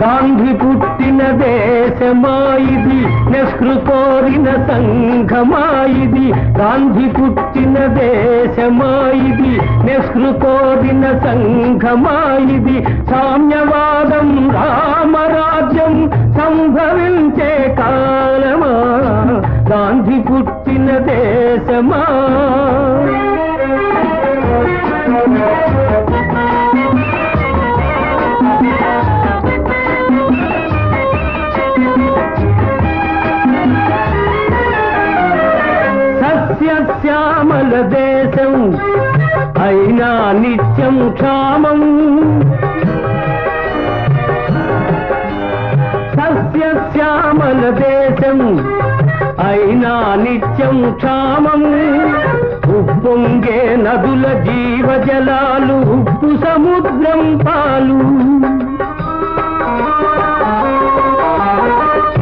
గాంధీ పుట్టిన దేశమా ఇది, నెహ్రూ కోరిన సంఘమా ఇది. గాంధీ పుట్టిన దేశమా ఇది, నెహ్రూ కోరిన సంఘమా ఇది. సామ్యవాదం రామరాజ్యం సంభవించే కాలమా, గాంధీ పుట్టిన దేశమా. సస్యశ్యామల దేశం అయినా నిత్యం క్షామం. సస్యశ్యామల దేశం అయినా నిత్యం క్షామం. ఉప్పొంగే నదుల జీవజలాలు, ఉప్పు సముద్రం పాలు.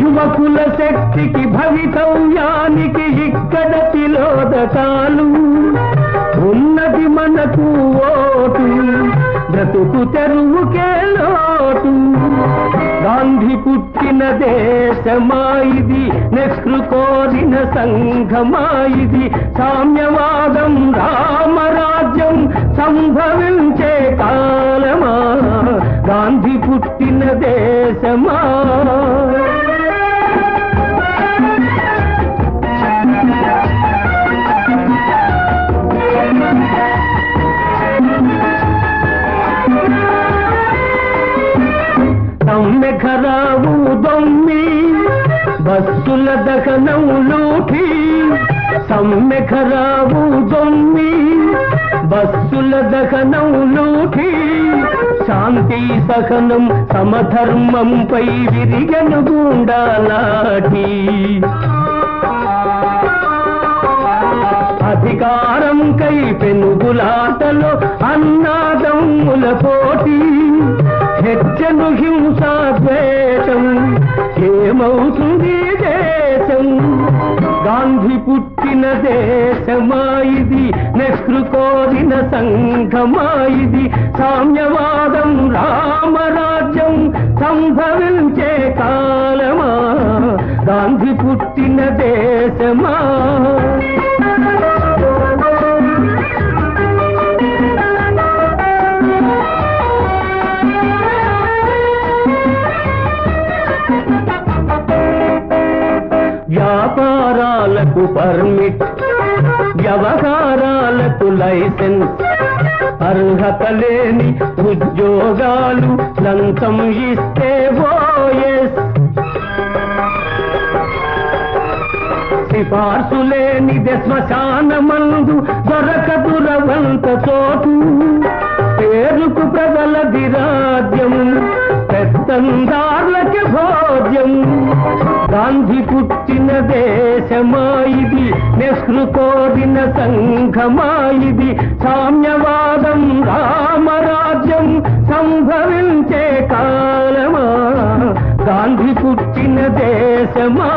యువకుల శక్తికి భవితవ్యానికి ఇక్కడ తిలోదకాలు. ఉన్నది మనకు ఓటు, బ్రతుకు తెరువుకే లోటు. గాంధీ పుట్టిన దేశమా ఇది, నెహ్రూ కోరిన సంఘమా ఇది. సామ్యవాదం రామరాజ్యం సంభవించే కాలమా, గాంధీ పుట్టిన దేశమా. సమ్మెఖరావు దొమ్మి, బస్సుల దహనం లూఠి. సమ్మెఖరావు దొమ్మి, బస్సుల దహనం లూఠి. శాంతి సహనం సమధర్మంపై విరిగను గుండాలాఠి. అధికారం కై పెనుగులాటలో అన్నాదమ్ముల పోటీ. హెచ్చను హింసా ద్వేషం, ఏమవుతుంది దేశం. గాంధీ పుట్టిన దేశమా ఇది, నెహ్రూ కోరిన సంఘమా ఇది. సామ్యవాదం రామరాజ్యం సంభవించే కాలమా, గాంధీ పుట్టిన దేశమా. వ్యాపారాలకు పర్మిట్, వ్యవహారాలకు లైసెన్స్. అర్హత లేని ఉద్యోగాలు లంచం ఇస్తే ఓఎస్. సిఫార్సు లేనిదే శ్మశానమందు దొరకదు రవంత చోటు. పేరుకు ప్రజలది రాజ్యం, పెత్తందార్లకి భోజ్యం. గాంధీ పుట్టిన దేశమా ఇది, నెహ్రూ కోరిన సంఘమా ఇది. సామ్యవాదం రామరాజ్యం సంభవించే కాలమా, గాంధీ పుట్టిన దేశమా.